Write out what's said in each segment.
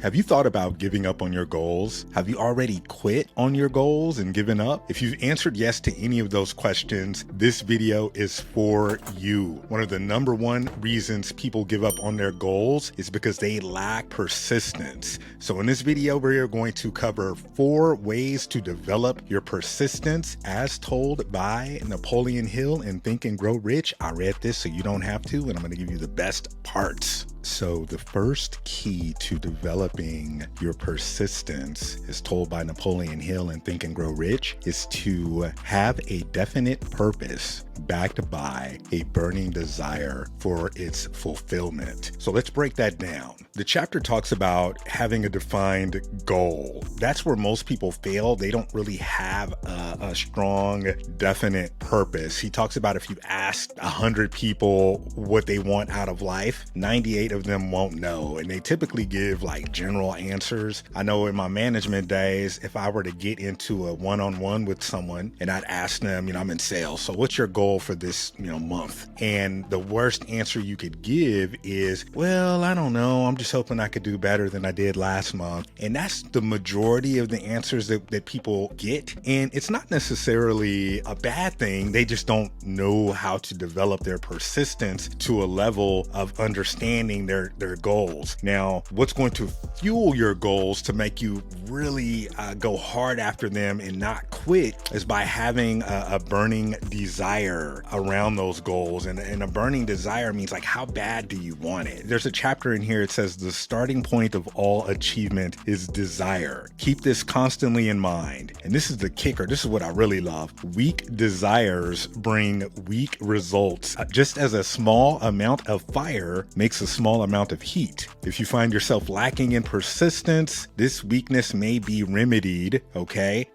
Have you thought about giving up on your goals? Have you already quit on your goals and given up? If you've answered yes to any of those questions, this video is for you. One of the number one reasons people give up on their goals is because they lack persistence. So in this video, we are going to cover 4 ways to develop your persistence as told by Napoleon Hill in Think and Grow Rich. I read this so you don't have to, and I'm going to give you the best parts. So the first key to developing your persistence, as told by Napoleon Hill in Think and Grow Rich, is to have a definite purpose backed by a burning desire for its fulfillment. So let's break that down. The chapter talks about having a defined goal. That's where most people fail. They don't really have a strong, definite purpose. He talks about if you ask 100 people what they want out of life, 98 of them won't know, and they typically give like general answers. I know in my management days, if I were to get into a one-on-one with someone and I'd ask them, I'm in sales, so what's your goal for this month? And the worst answer you could give is, well, I don't know, I'm just hoping I could do better than I did last month. And that's the majority of the answers that people get, and it's not necessarily a bad thing. They just don't know how to develop their persistence to a level of understanding their goals. Now, what's going to fuel your goals to make you really go hard after them and not quit is by having a burning desire around those goals. And a burning desire means like, how bad do you want it? There's a chapter in here, it says the starting point of all achievement is desire. Keep this constantly in mind. And this is the kicker. This is what I really love. Weak desires bring weak results. Just as a small amount of fire makes a small amount of heat. If you find yourself lacking in persistence, this weakness may be remedied,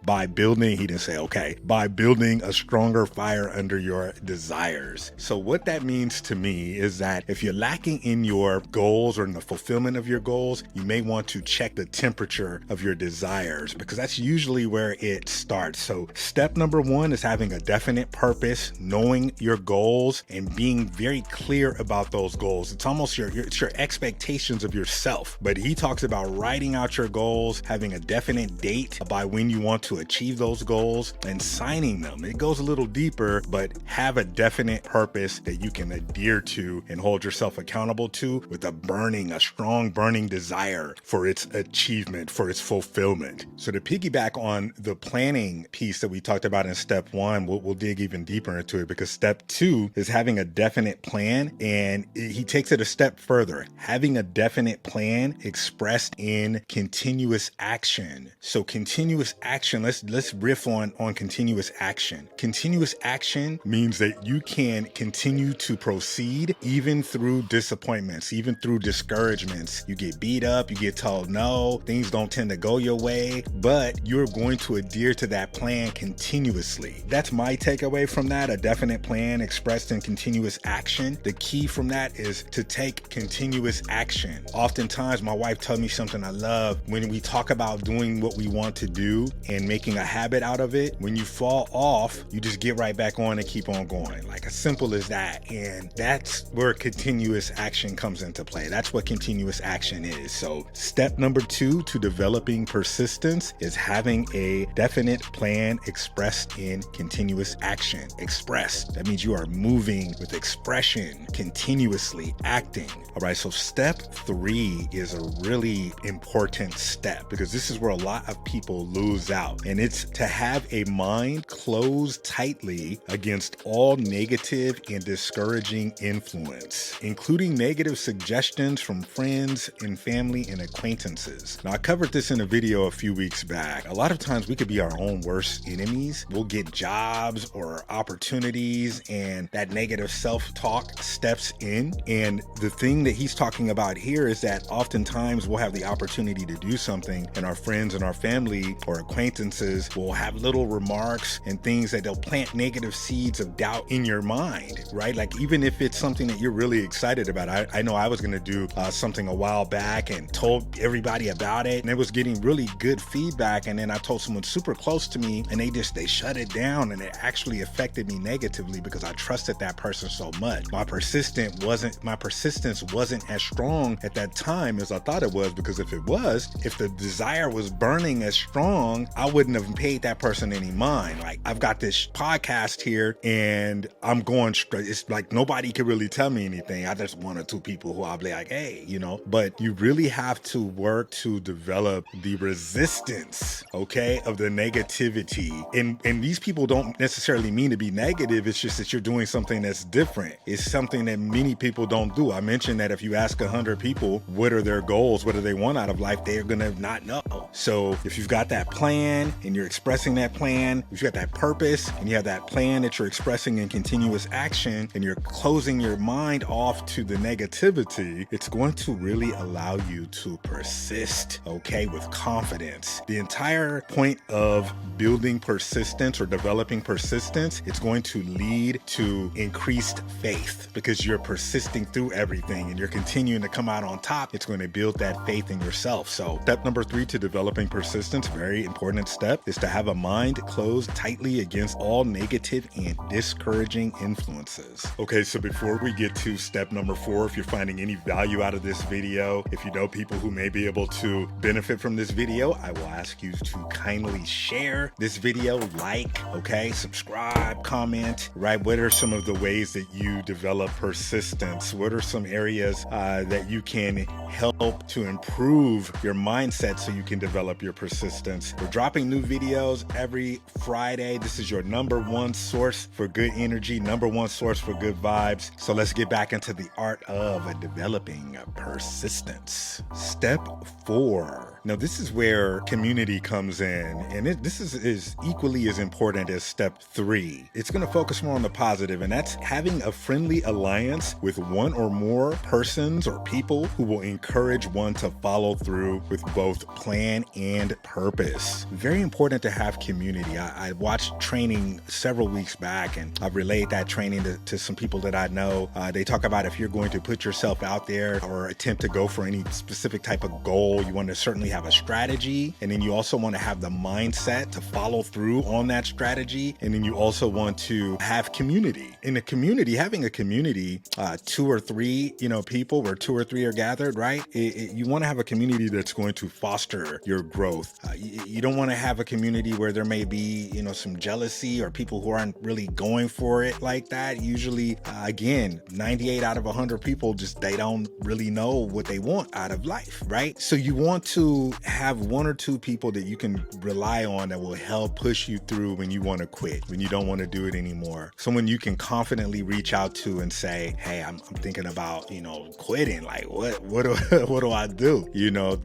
by building, he didn't say by building a stronger fire under your desires. So what that means to me is that if you're lacking in your goals or in the fulfillment of your goals, you may want to check the temperature of your desires, because that's usually where it starts. So step number 1 is having a definite purpose, knowing your goals and being very clear about those goals. It's almost your expectations of yourself. But he talks about writing out your goals, having a definite date by when you want to achieve those goals, and signing them. It goes a little deeper, but have a definite purpose that you can adhere to and hold yourself accountable to with a strong burning desire for its achievement, for its fulfillment. So to piggyback on the planning piece that we talked about in step 1, we'll dig even deeper into it, because step 2 is having a definite plan, and he takes it a step further, having a definite plan expressed in continuous action. So continuous action, let's riff on continuous action. Continuous action means that you can continue to proceed even through disappointments, even through discouragements. You get beat up, you get told no, things don't tend to go your way, but you're going to adhere to that plan continuously. That's my takeaway from that, a definite plan expressed in continuous action. The key from that is to take continuous action. Oftentimes, my wife told me something I love. When we talk about doing what we want to do and making a habit out of it, when you fall off, you just get right back on and keep on going. Like, as simple as that. And that's where continuous action comes into play. That's what continuous action is. So step number 2 to developing persistence is having a definite plan expressed in continuous action. Expressed. That means you are moving with expression, continuously acting. All right, so step 3 is a really important step, because this is where a lot of people lose out. And it's to have a mind closed tightly against all negative and discouraging influence, including negative suggestions from friends and family and acquaintances. Now, I covered this in a video a few weeks back. A lot of times we could be our own worst enemies. We'll get jobs or opportunities, and that negative self-talk steps in. And the thing that he's talking about here is that oftentimes we'll have the opportunity to do something, and our friends and our family or acquaintances will have little remarks and things that they'll plant negative seeds seeds of doubt in your mind, right? Like even if it's something that you're really excited about. I know I was going to do something a while back and told everybody about it, and it was getting really good feedback. And then I told someone super close to me, and they shut it down, and it actually affected me negatively because I trusted that person so much. My persistence wasn't as strong at that time as I thought it was, because if the desire was burning as strong, I wouldn't have paid that person any mind. Like, I've got this podcast here and I'm going straight. It's like nobody can really tell me anything. I just one or two people who I'll be like, hey, but you really have to work to develop the resistance, okay, of the negativity. And these people don't necessarily mean to be negative. It's just that you're doing something that's different. It's something that many people don't do. I mentioned that if you ask 100 people what are their goals, what do they want out of life, they're gonna not know. So if you've got that plan and you're expressing that plan, if you've got that purpose and you have that plan that you're expressing in continuous action, and you're closing your mind off to the negativity, it's going to really allow you to persist, okay, with confidence. The entire point of building persistence or developing persistence, it's going to lead to increased faith because you're persisting through everything and you're continuing to come out on top. It's going to build that faith in yourself. So step number 3 to developing persistence, very important step, is to have a mind closed tightly against all negative and discouraging influences. Okay, so before we get to step number 4, if you're finding any value out of this video, if you know people who may be able to benefit from this video, I will ask you to kindly share this video, like, okay, subscribe, comment, right? What are some of the ways that you develop persistence? What are some areas that you can help to improve your mindset so you can develop your persistence? We're dropping new videos every Friday. This is your #1 source for good energy, #1 source for good vibes. So let's get back into the art of developing persistence. Step 4. Now, this is where community comes in, and this is equally as important as step 3. It's going to focus more on the positive, and that's having a friendly alliance with one or more persons or people who will encourage one to follow through with both plan and purpose. Very important to have community. I watched training several weeks back, and I've relayed that training to some people that I know. They talk about if you're going to put yourself out there or attempt to go for any specific type of goal, you want to certainly have a strategy, and then you also want to have the mindset to follow through on that strategy, and then you also want to have community. In a community, having a community, 2 or 3, people where 2 or 3 are gathered, right? You want to have a community that's going to foster your growth. You don't want to have a community where there may be, some jealousy or people who aren't really going for it like that. Usually, again, 98 out of 100 people they don't really know what they want out of life, right? So you want to have 1 or 2 people that you can rely on that will help push you through when you want to quit, when you don't want to do it anymore. Someone you can confidently reach out to and say, hey, I'm thinking about, quitting. Like, what do I do?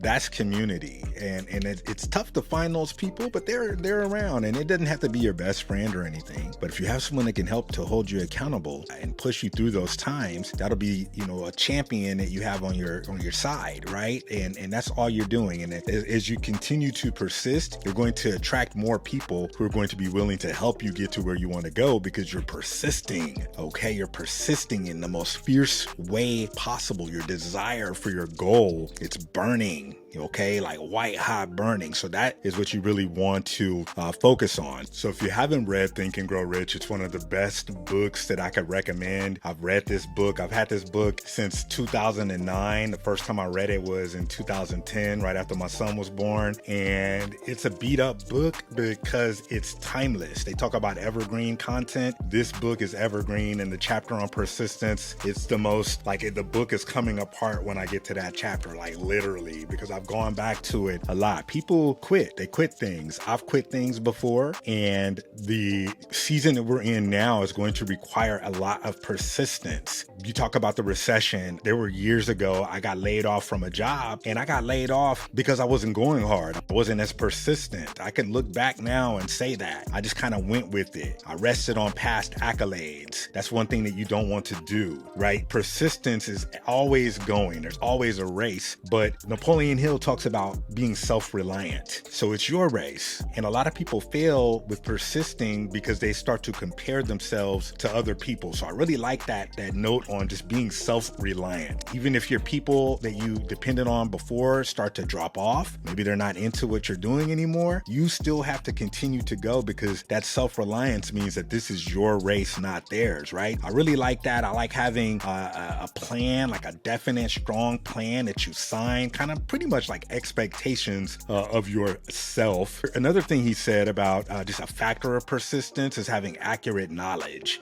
That's community. And it's tough to find those people, but they're around, and it doesn't have to be your best friend or anything. But if you have someone that can help to hold you accountable and push you through those times, that'll be, a champion that you have on your side, right? And that's all you're doing. And as you continue to persist, you're going to attract more people who are going to be willing to help you get to where you want to go because you're persisting, okay? You're persisting in the most fierce way possible. Your desire for your goal, it's burning, okay? Like white hot burning. So that is what you really want to focus on. So if you haven't read Think and Grow Rich, it's one of the best books that I could recommend. I've read this book. I've had this book since 2009. The first time I read it was in 2010, right after my son was born. And it's a beat up book because it's timeless. They talk about evergreen content. This book is evergreen, and the chapter on persistence, it's the most, the book is coming apart when I get to that chapter, like literally, because I've gone back to it a lot. People quit. They quit things. I've quit things before, and the season that we're in now is going to require a lot of persistence. You talk about the recession. There were years ago, I got laid off from a job, and I got laid off because I wasn't going hard. I wasn't as persistent. I can look back now and say that. I just kind of went with it. I rested on past accolades. That's one thing that you don't want to do, right? Persistence is always going. There's always a race. But Napoleon Hill Hill talks about being self-reliant. So it's your race. And a lot of people fail with persisting because they start to compare themselves to other people. So I really like that note on just being self-reliant. Even if your people that you depended on before start to drop off, maybe they're not into what you're doing anymore, you still have to continue to go, because that self-reliance means that this is your race, not theirs, right? I really like that. I like having a plan, like a definite, strong plan that you sign, kind of pretty much like expectations of yourself. Another thing he said about just a factor of persistence is having accurate knowledge.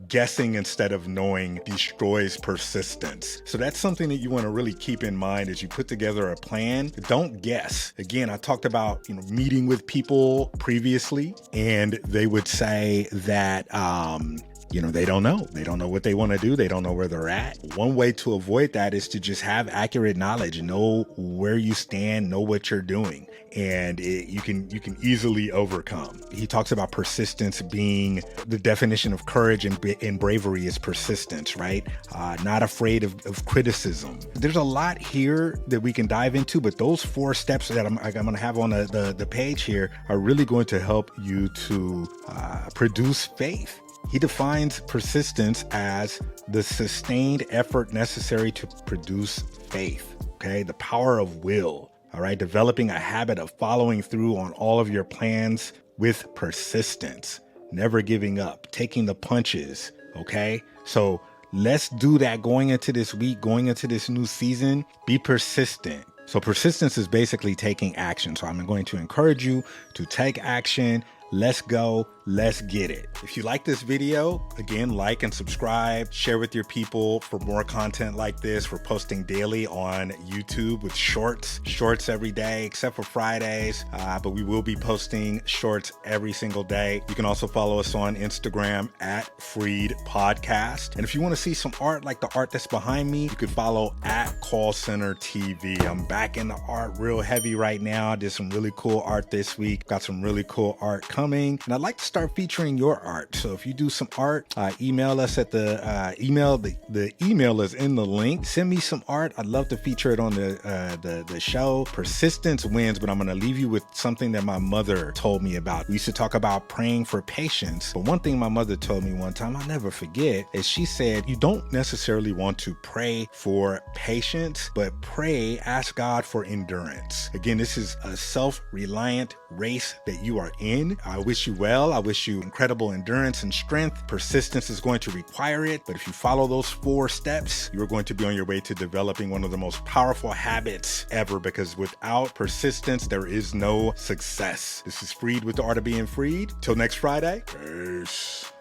Guessing instead of knowing destroys persistence. So that's something that you want to really keep in mind as you put together a plan. Don't guess. Again, I talked about, meeting with people previously, and they would say that, they don't know. They don't know what they want to do. They don't know where they're at. One way to avoid that is to just have accurate knowledge, know where you stand, know what you're doing, and you can easily overcome. He talks about persistence being the definition of courage and bravery is persistence, right? Not afraid of criticism. There's a lot here that we can dive into, but those 4 steps that I'm going to have on the page here are really going to help you to produce faith. He defines persistence as the sustained effort necessary to produce faith, okay? The power of will, all right? Developing a habit of following through on all of your plans with persistence, never giving up, taking the punches, okay? So let's do that going into this week, going into this new season. Be persistent. So persistence is basically taking action. So I'm going to encourage you to take action. Let's go. Let's get it. If you like this video, again, like and subscribe, share with your people for more content like this. We're posting daily on YouTube with shorts every day, except for Fridays. But we will be posting shorts every single day. You can also follow us on Instagram at Freed Podcast. And if you want to see some art like the art that's behind me, you can follow at Call Center TV. I'm back in the art real heavy right now. I did some really cool art this week. Got some really cool art coming. And I'd like to start featuring your art. So if you do some art, email us at the email. The email is in the link. Send me some art. I'd love to feature it on the show. Persistence wins, but I'm going to leave you with something that my mother told me about. We used to talk about praying for patience, but one thing my mother told me one time, I'll never forget, is she said, you don't necessarily want to pray for patience, but ask God for endurance. Again, this is a self-reliant race that you are in. I wish you well. I wish you incredible endurance and strength. Persistence is going to require it, but if you follow those 4 steps, you're going to be on your way to developing one of the most powerful habits ever, because without persistence, there is no success. This is Freed with the Art of Being Freed. Till next Friday. Peace.